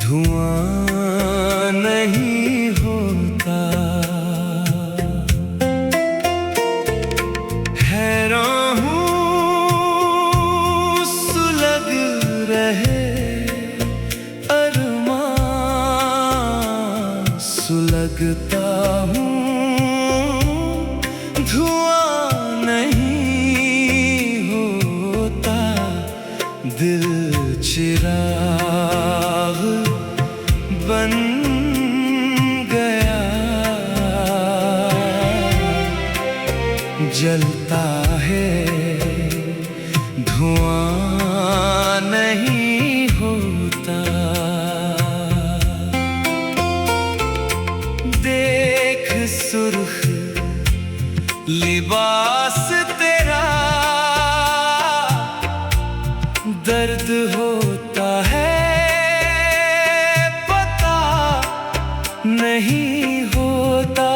धुआं नहीं होता। हैरान हूँ सुलग रहे अरमान, सुलगता हूँ धुआं नहीं होता। दिल चिराग बन गया, जलता है धुआं नहीं होता। देख सुर्ख लिबास तेरा, दर्द होता है पता नहीं होता।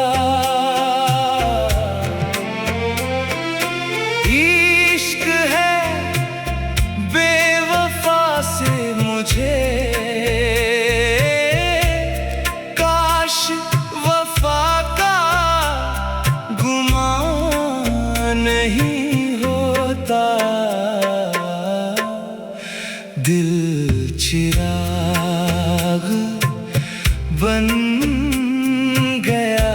इश्क है बेवफा से मुझे, काश वफा का गुमान नहीं होता। दिल चिराग बन गया,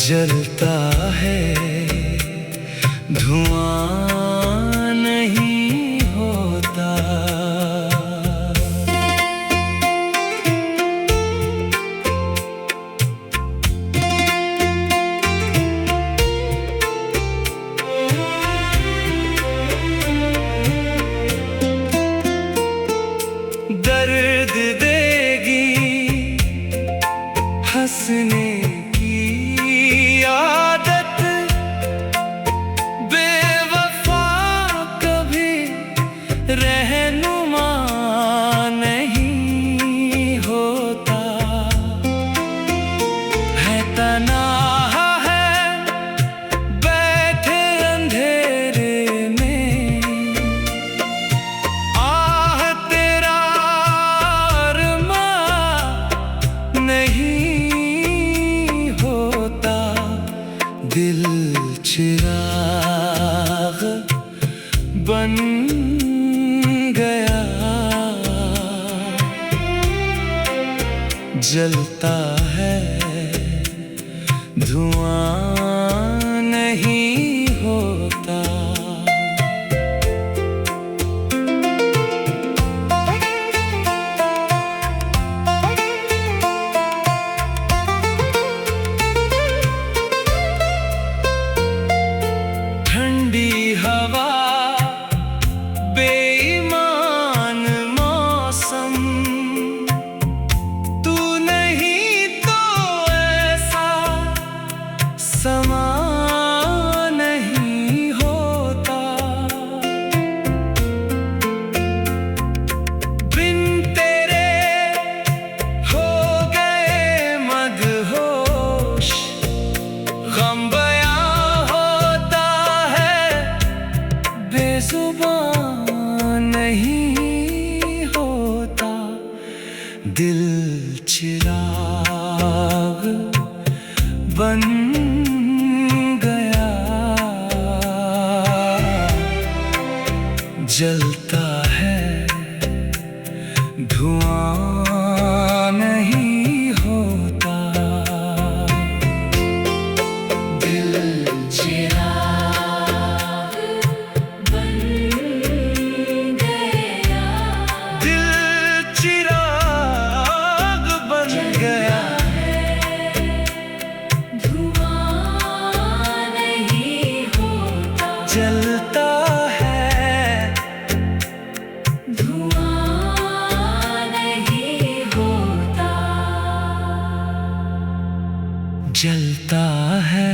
जलता है धुआं नहीं होता। दर्द देगी हंसने की आदत, बेवफा कभी रहनुमा नहीं होता। है तन्हा है बैठे अंधेरे में, आह तेरा अरमान नहीं होता। दिल चिराग बन गया, जलता है धुआं नहीं होता। ठंडी हवा बेईमान मौसम, तू नहीं तो ऐसा समा नहीं होता। बिन तेरे हो गए मदहोश, गम बेज़ुबान नहीं होता। दिल चिराग बन गया, जलता है धुआं नहीं होता। दिल चिराग बन गया, दिल चिराग बन गया, धुआं नहीं होता। जलता है धुआं नहीं होता। जलता है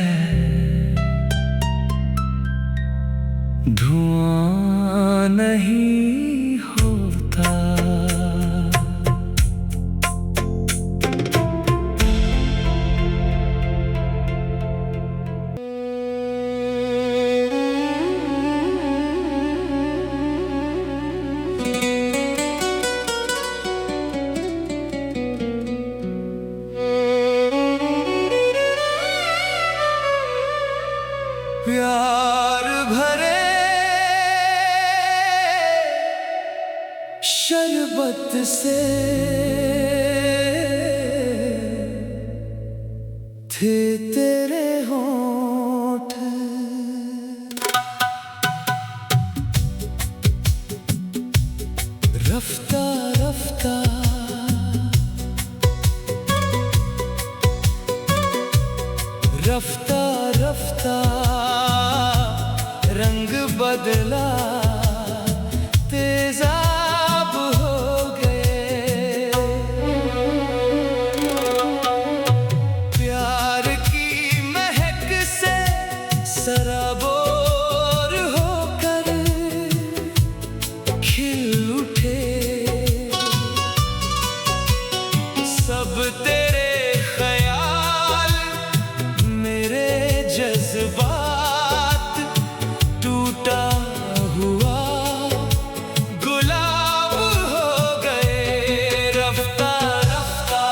धुआं नहीं होता। शरबत से थे तेरे होंठ, रफ्ता रफ्ता रफ्ता रफ्ता रंग बदला, तेजाब हो गए। प्यार की महक से सराबोर होकर खिल उठे सब तेरे ख्याल, मेरे जज्बात टूटा हुआ गुलाब हो गए। रफ्ता रफ्ता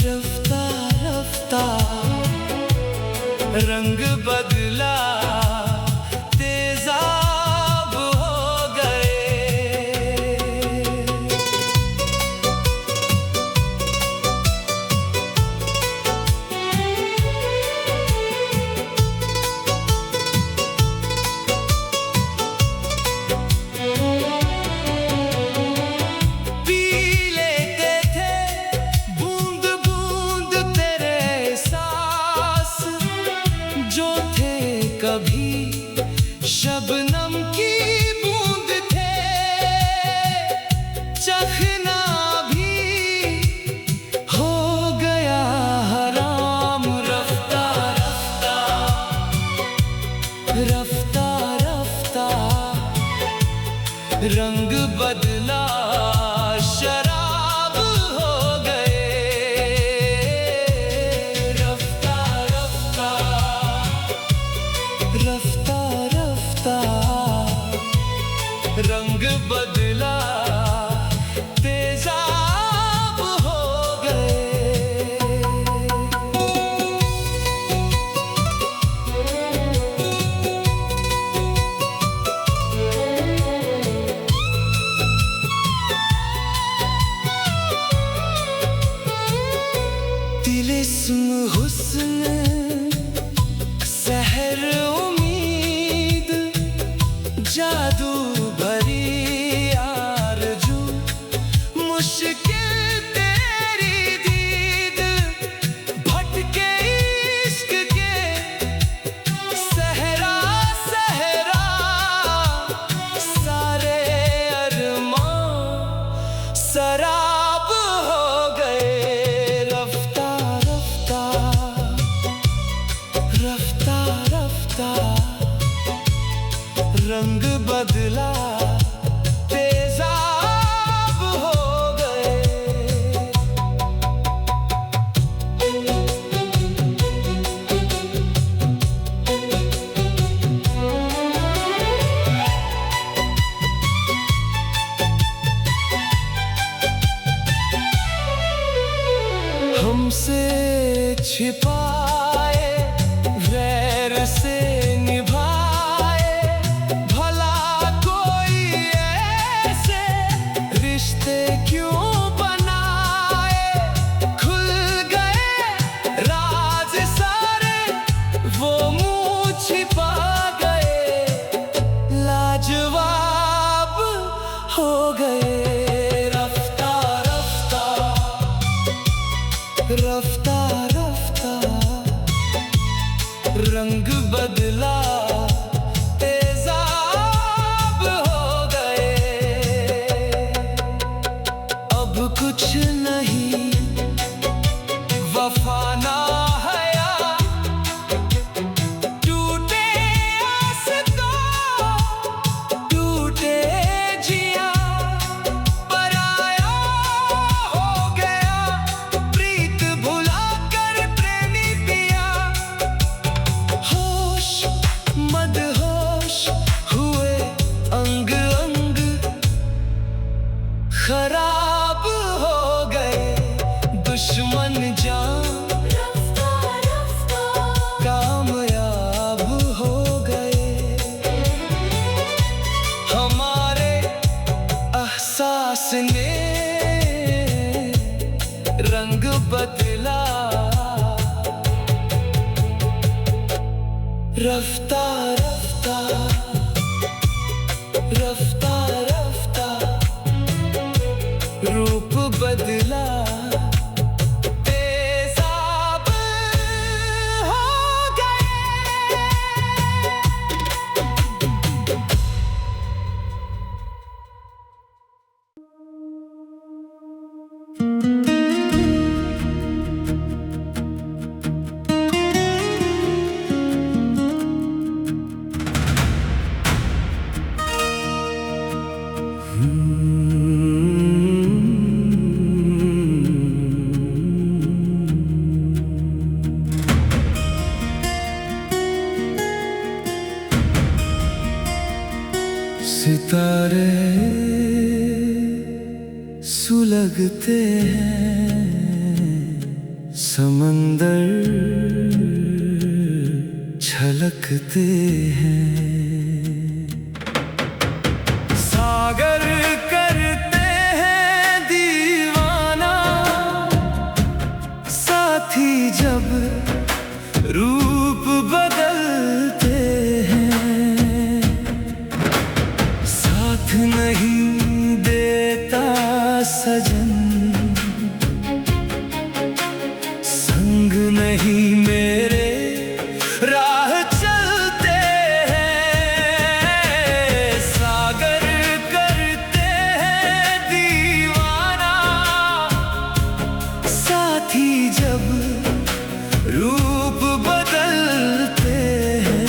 रफ्ता रफ्ता रंग बदला, तेजाब हो गए। पी लेते थे बूंद बूंद तेरे सांस, जो थे कभी शबनम की बूंद थे। चखना भी हो गया हराम। रफ्ता रफ्ता रफ्ता रफ्ता रंग बदला, शराब हो गए। रफ्ता रफ्ता रफ्ता रफ्ता रंग बदला, तेजाब हो गए। तिलिस्म हुस्न सहर उम्मीद, जादू भरी आरज़ू, मुश्किल तेरी दीद। भटके इश्क के सहरा सहरा, सारे अरमां शराब हो गए। रफ्ता रफ्ता रफ्ता रफ्ता रंग बदला, तेजाब हो गए। हमसे छिपाए वैर से निभाए, भला कोई बदला, रफ्ता रफ्ता रफ्ता रफ्ता रूप बदला, तेजाब हो गए। सितारे सुलगते हैं, समंदर छलकते हैं, सागर करते हैं दीवाना, साथी जब रूप बदलते हैं, साथ नहीं देता सजन, संग नहीं मेरे राह चलते हैं, सागर करते हैं दीवाना, साथी जब रूप बदलते हैं।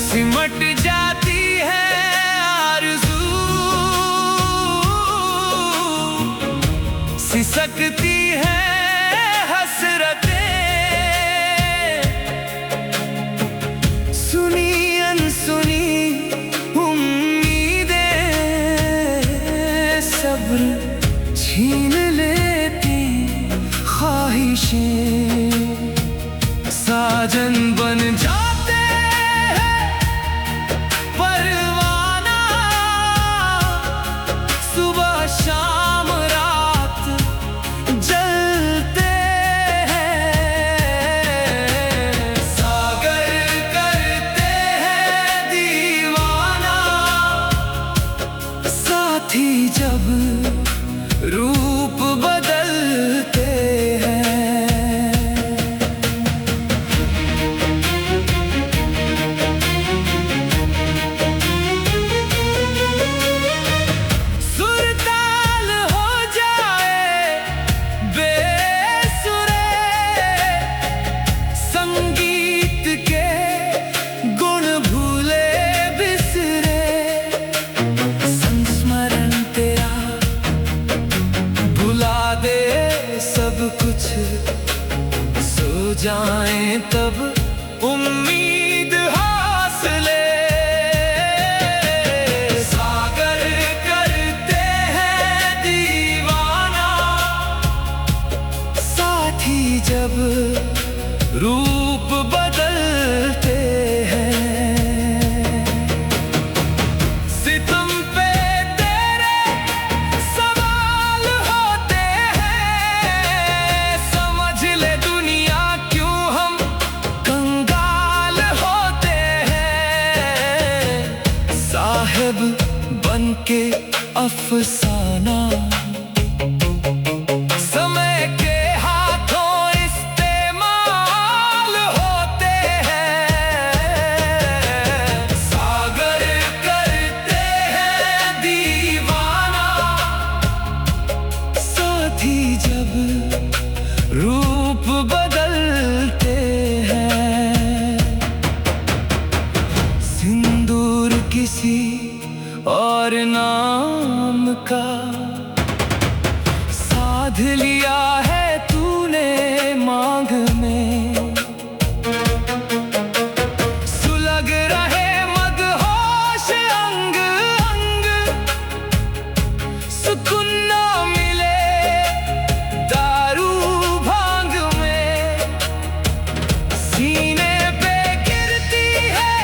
सिमट जाती है आरज़ू, सिसकती है हसरतें, सुनी अनसुनी उम्मीदें, सब्र छीन लेती ख्वाहिशें, साजन बन जाते हैं परवाना, सुबह शाम रात जलते हैं, सागर करते हैं दीवाना, साथी जब रूप बदलते हैं। सुरताल हो जाए बेसुरे, संगीत के गुण भूले बिसरे, संस्मरण तेरा भुला दे सब कुछ, सो जाएं तब उम्मीद हौसले, सागर करते हैं दीवाना, साथी जब रूप बदलते हैं। सितम पे तेरे सवाल होते हैं, समझ ले दुनिया क्यों हम कंगाल होते हैं, साहिब बन के अफसाना, समय के हाथों इस्तेमाल होते हैं, सागर करते हैं दीवाना, साथी जब रूप बदलते हैं। सिंदूर किसी और नाम का साध लिया है तूने मांग में, सुलग रहे मदहोश अंग अंग, सुकून न मिले दारू भांग में, सीने पे गिरती है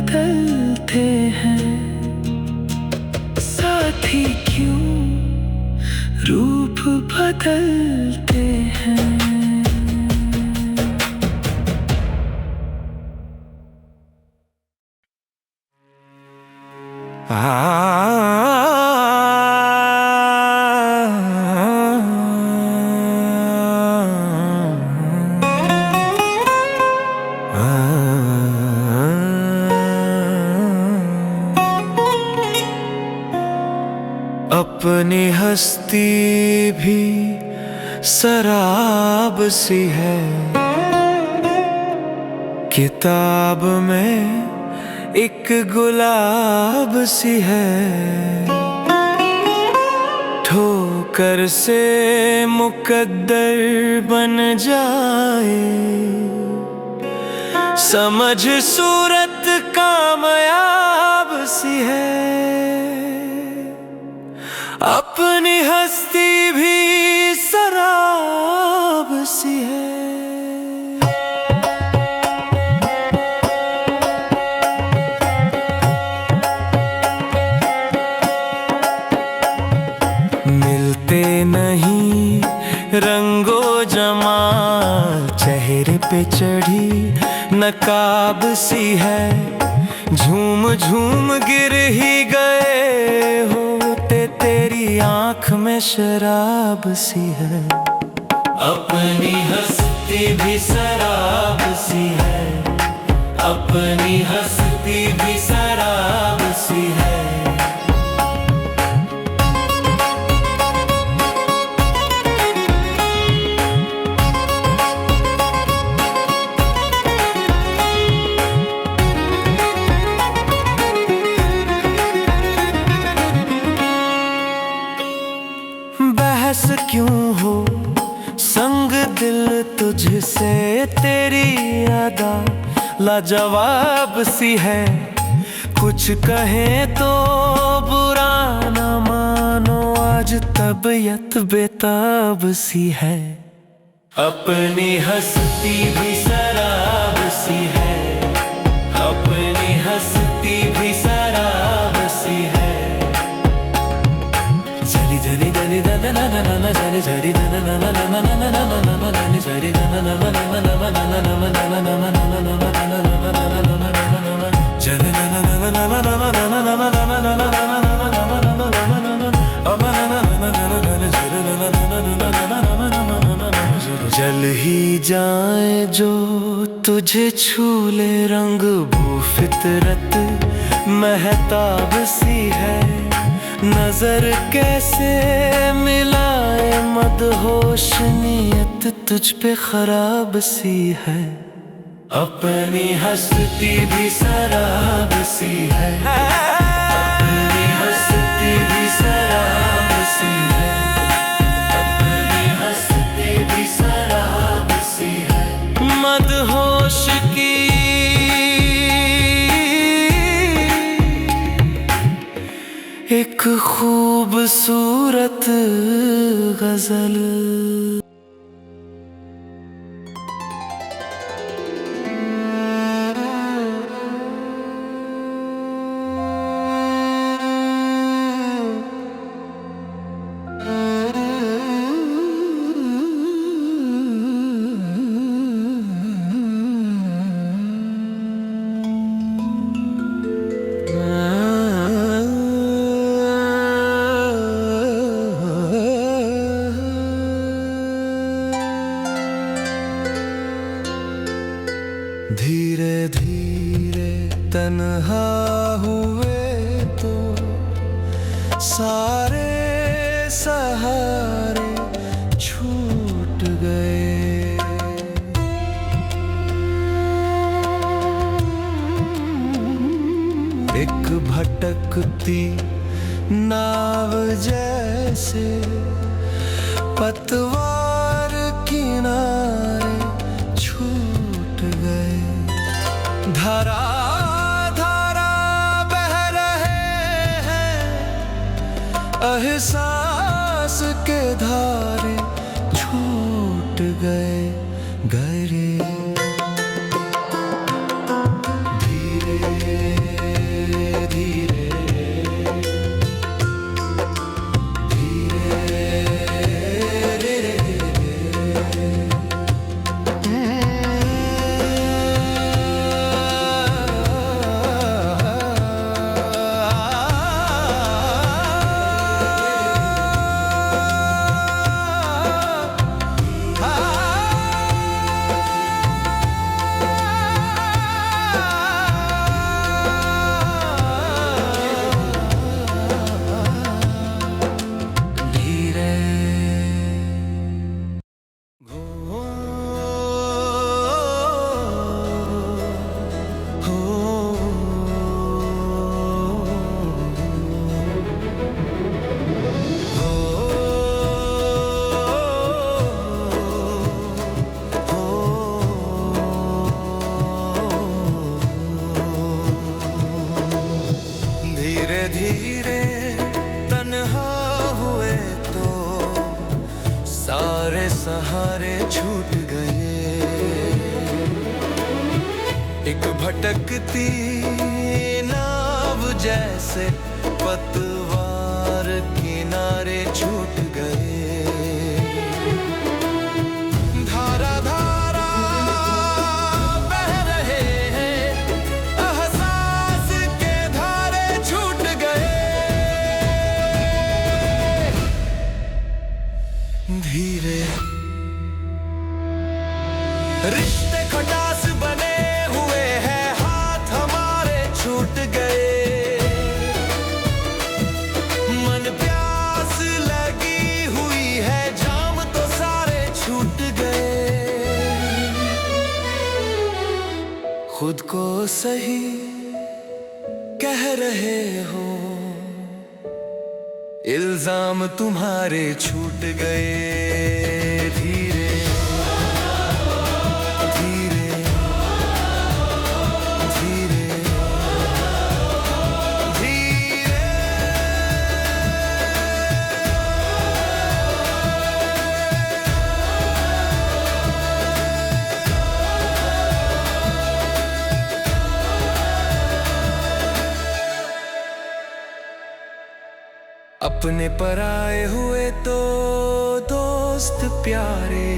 बदलते हैं, साथी क्यों रूप बदलते हैं। अपनी हस्ती भी शराब सी है, किताब में एक गुलाब सी है। ठोकर से मुकद्दर बन जाए, समझ सूरत कामयाब सी है। अपनी हस्ती भी शराब सी है। मिलते नहीं रंगो जमाल, चेहरे पे चढ़ी नकाब सी है। झूम झूम गिर ही गए होते, तेरी आँख में शराब सी है। अपनी हस्ती भी शराब सी है, अपनी हस्ती भी शराब सी है। बहस क्यों हो संग दिल तुझसे, तेरी अदा लाजवाब सी है। कुछ कहें तो बुरा न मानो, आज तबीयत बेताब सी है। अपनी हस्ती भी शराब सी है, अपनी हस्ती भी शराब सी है। झरी झरी झरी झरी झरी झरी जल ही जाए जो तुझे छू ले, रंग भू फितरत महताब सी है। नजर कैसे मिलाए मदहोश, नियत तुझ पे खराब सी है। अपनी हस्ती भी शराब सी है, अपनी हस्ती भी शराब सी है, अपनी हस्ती भी शराब सी है। मदहोश की एक खूबसूरत गजल। धीरे धीरे तन्हा हुए तो सारे सहारे छूट गए। एक भटकती नाव जैसे पतवार किनारे छूट गए। धारा धारा बह रहे हैं, एहसास के धारे छूट गए गहरे। धीरे धीरे धीरे तन्हा हुए तो सारे सहारे छूट गए। एक भटकती नाव जैसे पतवार किनारे छूट गए। धारा धारा बह रहे हैं, एहसास के धारे छूट गए। धीरे रिश्ते खटास बने हुए हैं, हाथ हमारे छूट गए। मन प्यास लगी हुई है, जाम तो सारे छूट गए। खुद को सही कह रहे हो, इल्जाम तुम्हारे छूट गए। धीरे धीरे धीरे धीरे अपने पराए हुए तो दोस्त प्यारे,